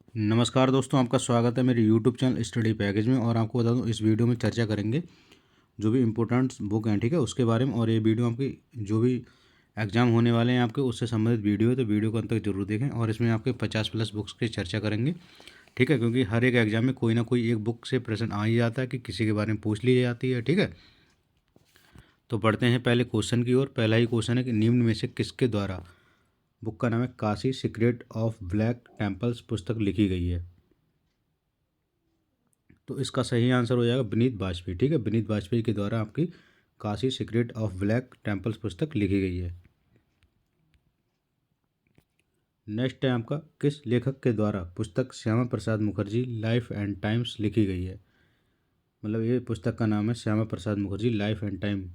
नमस्कार दोस्तों, आपका स्वागत है मेरे यूट्यूब चैनल स्टडी पैकेज में। और आपको बता दूं, इस वीडियो में चर्चा करेंगे जो भी इम्पोर्टेंट बुक हैं, ठीक है, उसके बारे में। और ये वीडियो आपकी जो भी एग्जाम होने वाले हैं आपके, उससे संबंधित वीडियो है, तो वीडियो को अंत तक जरूर देखें। और इसमें आपके 50+ बुक्स की चर्चा करेंगे, ठीक है, क्योंकि हर एक एग्जाम में कोई ना कोई एक बुक से प्रश्न आ ही जाता है कि किसी के बारे में पूछ ली जाती है, ठीक है। तो पढ़ते हैं पहले क्वेश्चन की ओर। पहला ही क्वेश्चन है कि निम्न में से किसके द्वारा, बुक का नाम है Kashi secret of black temples, पुस्तक लिखी गई है। तो इसका सही आंसर हो जाएगा विनीत वाजपेयी, ठीक है। विनीत वाजपेयी के द्वारा आपकी Kashi secret of black temples पुस्तक लिखी गई है। नेक्स्ट है आपका, किस लेखक के द्वारा पुस्तक Shyama Prasad Mukherjee life and times लिखी गई है। मतलब ये पुस्तक का नाम है Shyama Prasad Mukherjee life and time.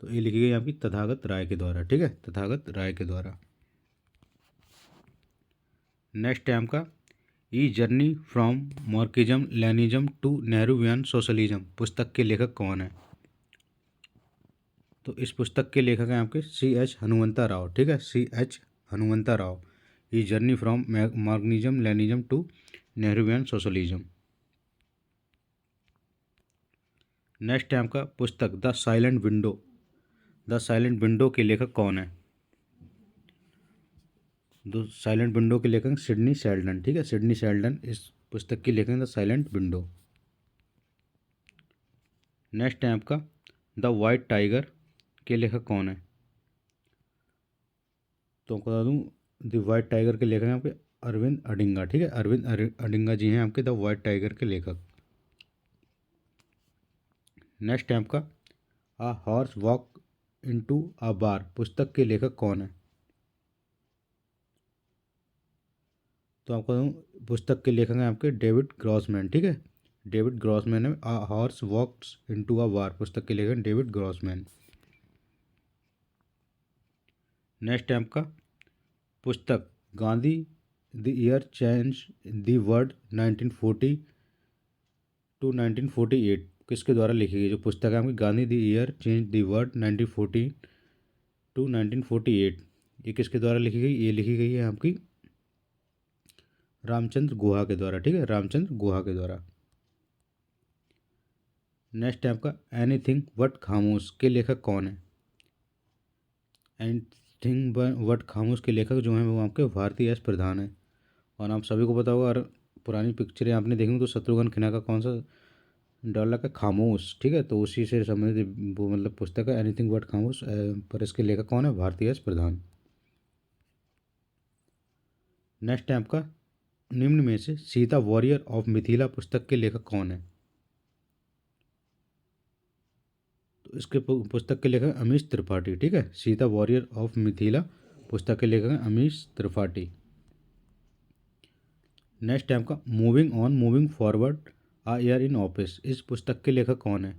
तो ये लिखी गई आपकी तथागत राय के द्वारा, ठीक है, तथागत राय के द्वारा। नेक्स्ट है आपका, a journey from Marxism Leninism to Nehruvian socialism, पुस्तक के लेखक कौन है। तो इस पुस्तक के लेखक हैं आपके C.H. हनुमंता राव, ठीक है, C.H. Hanumantha Rao. A journey from Marxism Leninism to Nehruvian socialism. Next है आपका पुस्तक the silent window, the silent window के लेखक कौन है। द साइलेंट विंडो के लेखक सिडनी शेल्डन, ठीक है, सिडनी शेल्डन इस पुस्तक की लेखक द साइलेंट विंडो। नेक्स्ट है आपका द वाइट टाइगर के लेखक कौन है। तो आपको बता दूं, द वाइट टाइगर के लेखक हैं आपके अरविंद अडिंगा, ठीक है, अरविंद अडिंगा जी हैं आपके द वाइट टाइगर के लेखक। नेक्स्ट है आपका आ हॉर्स वॉक इनटू अ बार, पुस्तक के लेखक कौन है। तो आपको बताऊं, पुस्तक के लेखक हैं आपके डेविड ग्रॉसमैन, ठीक है, डेविड ग्रॉसमैन है। आ हॉर्स वॉक्स इनटू अ बार, पुस्तक के लेखक डेविड ग्रॉसमैन। नेक्स्ट है आपका पुस्तक Gandhi the year change the world 1940 to 1948 किसके द्वारा लिखी गई। जो पुस्तक है आपकी Gandhi the year change the world 1940 to 1948, ये किसके द्वारा लिखी गई। ये लिखी गई है आपकी रामचंद्र गुहा के द्वारा, ठीक है, रामचंद्र गुहा के द्वारा। नेक्स्ट है आपका एनीथिंग बट खामोश के लेखक कौन है। एनीथिंग बट खामोश के लेखक जो हैं वो आपके भारती एस प्रधान है। और आप सभी को पता होगा, और पुरानी पिक्चरें आपने देखी तो शत्रुघ्न सिन्हा का कौन सा डायलॉग है, खामोश, ठीक है। तो उसी से संबंधित वो मतलब पुस्तक है एनीथिंग बट खामोश, पर इसके लेखक कौन है, भारती एस प्रधान। नेक्स्ट है आपका, निम्न में से सीता वॉरियर ऑफ मिथिला पुस्तक के लेखक कौन है। तो इसके पुस्तक के लेखक अमीश त्रिपाठी, ठीक है, सीता वॉरियर ऑफ मिथिला पुस्तक के लेखक हैं अमीश त्रिपाठी। नेक्स्ट है आपका moving on moving forward a year in office, इस पुस्तक के लेखक कौन है।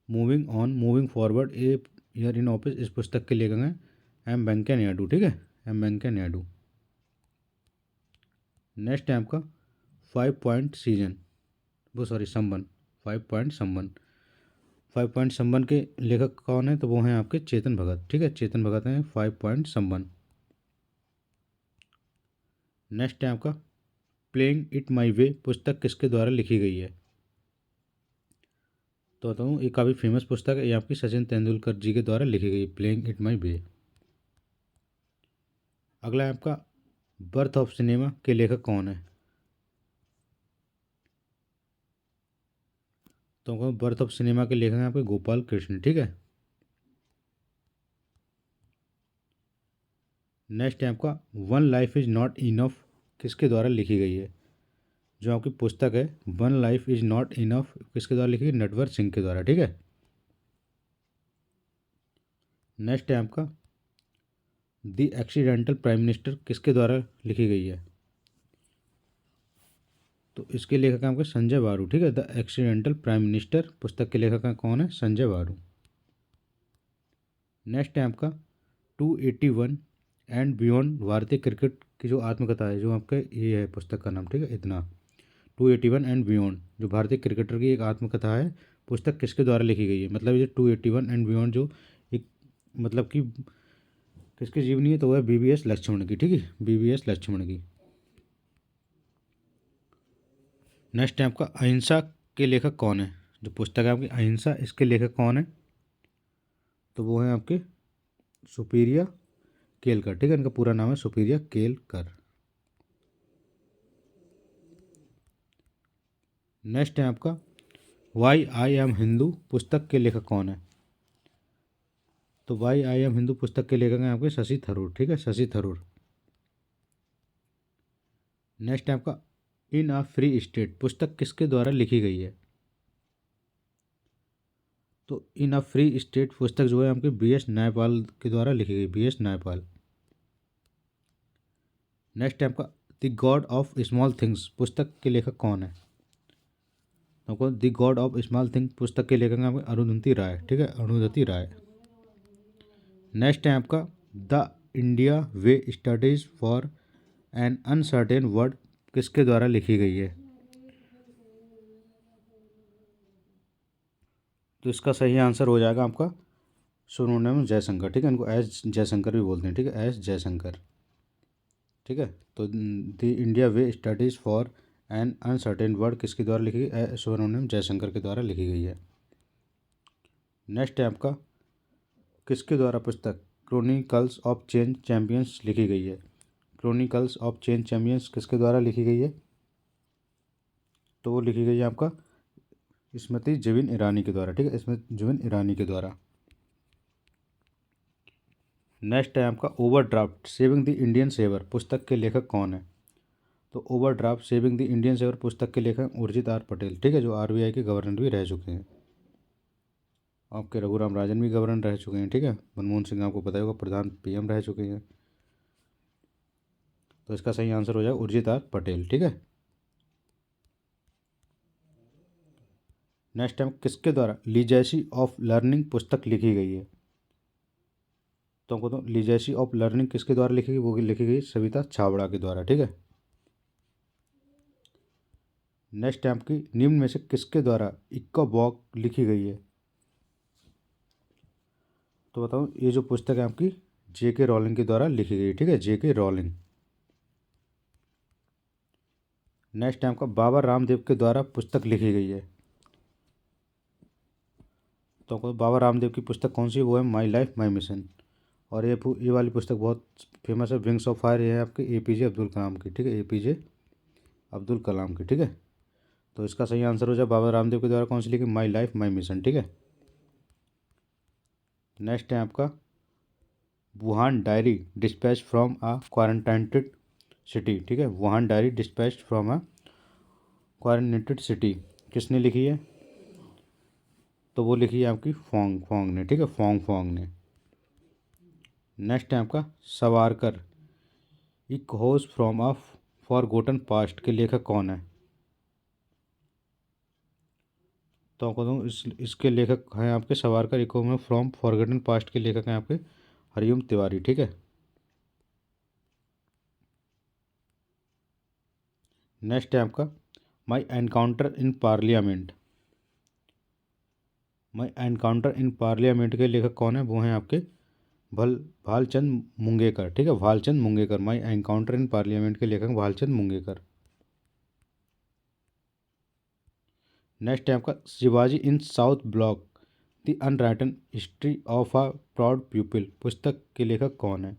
Moving on moving forward a year in office, इस पुस्तक के लेखक हैं एम वेंकैया नायडू, ठीक है, एम वेंकैया नायडू। नेक्स्ट है आपका 5 पॉइंट सीजन, वो सॉरी संबन, 5 पॉइंट संबन। 5 पॉइंट संबन के लेखक कौन है, तो वो हैं आपके चेतन भगत, ठीक है, चेतन भगत हैं 5 पॉइंट संबन। नेक्स्ट है आपका प्लेइंग इट माई वे, पुस्तक किसके द्वारा लिखी गई है। तो बताऊँ, ये काफ़ी फेमस पुस्तक है, ये आपकी सचिन तेंदुलकर जी के द्वारा लिखी गई, प्लेइंग इट माई वे। अगला है आपका बर्थ ऑफ सिनेमा के लेखक कौन है। तो बर्थ ऑफ सिनेमा के लेखक हैं आपके गोपाल कृष्ण, ठीक है। नेक्स्ट है आपका one life is not enough, किसके द्वारा लिखी गई है। जो आपकी पुस्तक है one life is not enough, किसके द्वारा लिखी गई, नटवर सिंह के द्वारा, ठीक है। नेक्स्ट है आपका द एक्सीडेंटल प्राइम मिनिस्टर, किसके द्वारा लिखी गई है। तो इसके लेखक हैं आपके संजय बारू, ठीक है, द एक्सीडेंटल प्राइम मिनिस्टर पुस्तक के लेखक हैं कौन है, संजय बारू। नेक्स्ट है आपका 281 एंड बियॉन्ड, भारतीय क्रिकेट की जो आत्मकथा है, जो आपका ये है पुस्तक का नाम, ठीक है, इतना 281 एंड बियॉन्ड, जो भारतीय क्रिकेटर की एक आत्मकथा है, पुस्तक किसके द्वारा लिखी गई है। मतलब ये 281 एंड बियॉन्ड जो एक मतलब कि किसकी जीवनी है, तो वह BVS लक्ष्मण की, ठीक है, BVS लक्ष्मण की। नेक्स्ट है आपका अहिंसा के लेखक कौन है। जो पुस्तक है आपकी अहिंसा, इसके लेखक कौन है, तो वो है आपके सुपीरिया केलकर। ठीक है, इनका पूरा नाम है सुपीरिया केलकर। नेक्स्ट है आपका वाई आई एम हिंदू पुस्तक के लेखक कौन है। तो वाई आई एम हिंदू पुस्तक के लेखक हैं आपके शशि थरूर। ठीक है, शशि थरूर। नेक्स्ट है आपका इन अ फ्री स्टेट पुस्तक किसके द्वारा लिखी गई है। तो इन अ फ्री स्टेट पुस्तक जो है आपके बी एस नायपाल के द्वारा लिखी गई, बी एस नायपाल। नेक्स्ट है आपका the God of small things पुस्तक के लेखक कौन है। आपको the God of small thing पुस्तक के लेखक हैं आपके अरुंधति राय। ठीक है, अरुंधति राय। नेक्स्ट है आपका the India way studies for an uncertain word किसके द्वारा लिखी गई है। तो इसका सही आंसर हो जाएगा आपका सुब्रमण्यम जयशंकर। ठीक है, इनको एस जयशंकर भी बोलते हैं। ठीक है, एस जयशंकर। ठीक है, तो the India way studies for an uncertain word किसके द्वारा लिखी गई, सुब्रमण्यम जयशंकर के द्वारा लिखी गई है। नेक्स्ट है आपका किसके द्वारा पुस्तक क्रॉनिकल्स ऑफ चेंज चैंपियंस लिखी गई है। क्रॉनिकल्स ऑफ चेंज चैंपियंस किसके द्वारा लिखी गई है, तो वो लिखी गई है आपका स्मृति जुबिन ईरानी के द्वारा। ठीक है, स्मृति जुबिन ईरानी के द्वारा। नेक्स्ट है आपका overdraft saving the Indian saver पुस्तक के लेखक कौन है। तो overdraft saving the Indian saver पुस्तक के लेखक उर्जित आर पटेल। ठीक है, जो आरबीआई के गवर्नर भी रह चुके हैं। आपके रघुराम राजन भी गवर्नर रह चुके हैं। ठीक है, मनमोहन सिंह आपको पता होगा प्रधान पीएम रह चुके हैं। तो इसका सही आंसर हो जाएगा उर्जित आर पटेल। ठीक है। नेक्स्ट टाइम किसके द्वारा लीजेसी ऑफ लर्निंग पुस्तक लिखी गई है। तो हमको तो लीजेसी ऑफ लर्निंग किसके द्वारा लिखी गई, वो लिखी गई सविता छाबड़ा के द्वारा। ठीक है। नेक्स्ट टाइम की निम्न में से किसके द्वारा इक्का बॉक लिखी गई है। तो बताओ, ये जो पुस्तक है आपकी जेके रॉलिंग के द्वारा लिखी गई। ठीक है, जेके रॉलिंग। नेक्स्ट टाइम का बाबा रामदेव के द्वारा पुस्तक लिखी गई है। तो आपको बाबा रामदेव की पुस्तक कौन सी है, वो है माई लाइफ माई मिशन। और ये वाली पुस्तक बहुत फेमस है, विंग्स ऑफ फायर। ये है आपके एपीजे अब्दुल कलाम की। ठीक है, एपीजे अब्दुल कलाम की। ठीक है, तो इसका सही आंसर हो जाए बाबा रामदेव के द्वारा कौन सी लिखी, माई लाइफ माई मिशन। ठीक है। नेक्स्ट है आपका Wuhan diary dispatch from a quarantinated city. ठीक है, Wuhan diary dispatch from a quarantinated city किसने लिखी है, तो वो लिखी है आपकी फोंग फोंग ने। ठीक है, फोंग फोंग ने। नेक्स्ट है आपका सवारकर इक होज फ्रॉम अ फॉरगोटन पास्ट के लेखक कौन है। तो आपको दूँ इसके लेखक हैं आपके सवारकर इक होज फ्रॉम फॉरगोटन पास्ट के लेखक हैं आपके हरिओम तिवारी। ठीक है। नेक्स्ट है आपका my encounter in parliament. My encounter in parliament के लेखक कौन है, वो हैं आपके भालचंद मुंगेकर। ठीक है, Bhalchand Mungekar. My encounter in parliament के लेखक भालचंद मुंगेकर। नेक्स्ट है आपका Shivaji in South Block the unwritten history of a proud people पुस्तक के लेखक कौन है।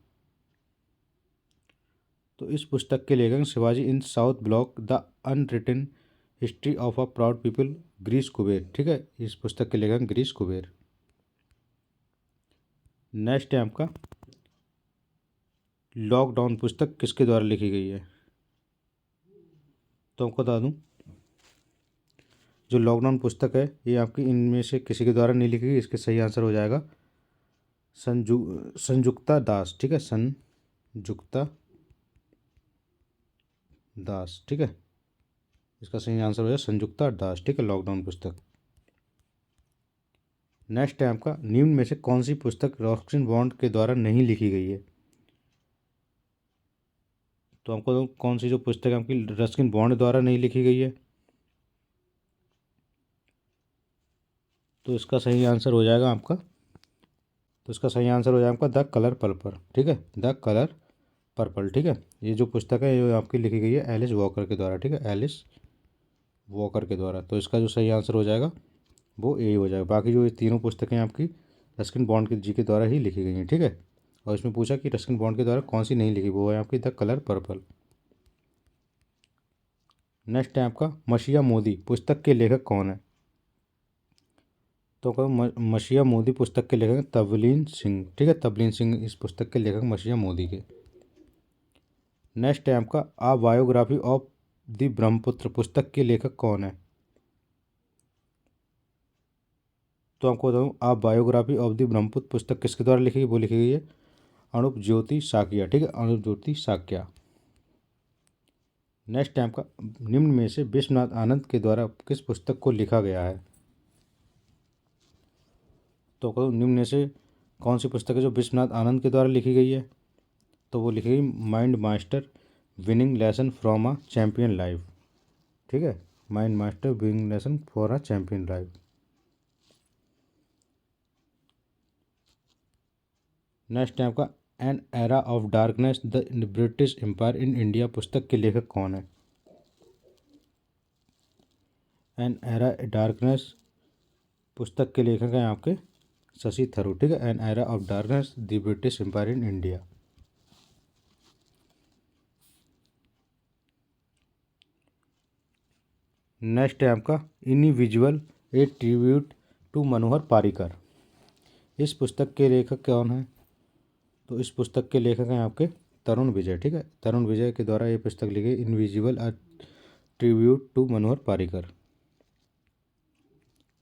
तो इस पुस्तक के लेखक Shivaji in South Block the unwritten history of a proud people Girish Kuber. ठीक है, इस पुस्तक के लेखक गिरीश कुबेर। नेक्स्ट है आपका लॉकडाउन पुस्तक किसके द्वारा लिखी गई है। तो आपको बता दूं, जो लॉकडाउन पुस्तक है ये आपकी इनमें से किसी के द्वारा नहीं लिखी गई। इसके सही आंसर हो जाएगा संजुक्ता दास। ठीक है, संजुक्ता दास। ठीक है, इसका सही आंसर हो जाएगा संजुक्ता दास। ठीक है, लॉकडाउन पुस्तक। नेक्स्ट है आपका निम्न में से कौन सी पुस्तक रस्किन बॉन्ड के द्वारा नहीं लिखी गई है। तो आपको कौन सी जो पुस्तक है आपकी रस्किन बॉन्ड द्वारा नहीं लिखी गई है, तो इसका सही आंसर हो जाएगा आपका, तो इसका सही आंसर हो जाएगा आपका द कलर पर्पल। ठीक है, द कलर पर्पल। ठीक है, ये जो पुस्तक है ये आपकी लिखी गई है एलिस वॉकर के द्वारा। ठीक है, एलिस वॉकर के द्वारा। तो इसका जो सही आंसर हो जाएगा वो ए हो जाएगा। बाकी जो ये तीनों पुस्तकें आपकी रस्किन बॉन्ड के जी के द्वारा ही लिखी गई हैं, ठीक है। और इसमें पूछा कि रस्किन बॉन्ड के द्वारा कौन सी नहीं लिखी, वो है आपकी द कलर पर्पल। नेक्स्ट है आपका मशीहा मोदी पुस्तक के लेखक कौन है। तो मशीहा मोदी पुस्तक के लेखक तवलीन सिंह, ठीक है। तवलीन सिंह इस पुस्तक के लेखक मशीहा मोदी के। नेक्स्ट है आपका आ बायोग्राफी ऑफ द ब्रह्मपुत्र पुस्तक के लेखक कौन है। तो आपको बताऊँ आ बायोग्राफी ऑफ द ब्रह्मपुत्र पुस्तक किसके द्वारा लिखी गई, वो लिखी गई है अनूप ज्योति साकिया, ठीक है। अनूप ज्योति साकिया। नेक्स्ट है आपका निम्न में से विश्वनाथ आनंद के द्वारा किस पुस्तक को लिखा गया है। तो निम्न में से कौन सी पुस्तक है जो विश्वनाथ आनंद के द्वारा लिखी गई है। तो वो लिखी गई mind master winning lesson from a champion life, ठीक है। Mind master winning lesson for a champion life. Next है आपका an era of darkness the British empire in India पुस्तक के लेखक कौन है। एन एरा डार्कनेस पुस्तक के लेखक हैं आपके शशि थरूर, ठीक है। An era of darkness the British empire in India. Next है आपका individual a tribute to Manohar Parrikar इस पुस्तक के लेखक कौन है। तो इस पुस्तक के लेखक हैं आपके तरुण विजय, ठीक है। तरुण विजय के द्वारा ये पुस्तक लिखी invisible a tribute to Manohar Parrikar.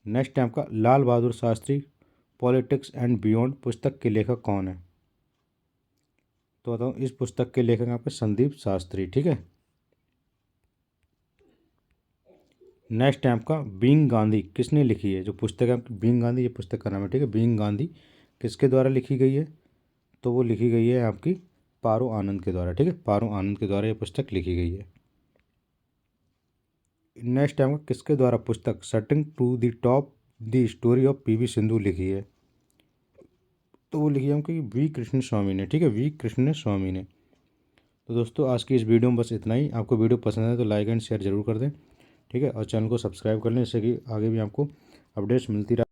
Next है आपका Lal Bahadur Shastri politics and beyond पुस्तक के लेखक कौन है। तो बताऊँ इस पुस्तक के लेखक आपके संदीप शास्त्री, ठीक है। नेक्स्ट है आपका बीइंग गांधी किसने लिखी है। जो पुस्तक है आपकी बीइंग गांधी, ये पुस्तक का नाम है, ठीक है। बीइंग गांधी किसके द्वारा लिखी गई है। तो वो लिखी गई है आपकी पारो आनंद के द्वारा, ठीक है। पारो आनंद के द्वारा ये पुस्तक लिखी गई है। नेक्स्ट है आपका किसके द्वारा पुस्तक setting to the top the story of PV Sindhu लिखी है। तो वो लिखी है आपकी वी कृष्ण स्वामी ने, ठीक है। वी कृष्ण स्वामी ने। तो दोस्तों आज की इस वीडियो में बस इतना ही। आपको वीडियो पसंद है तो लाइक एंड शेयर जरूर कर दें, ठीक है। और चैनल को सब्सक्राइब कर लें, इससे कि आगे भी आपको अपडेट्स मिलती रहे।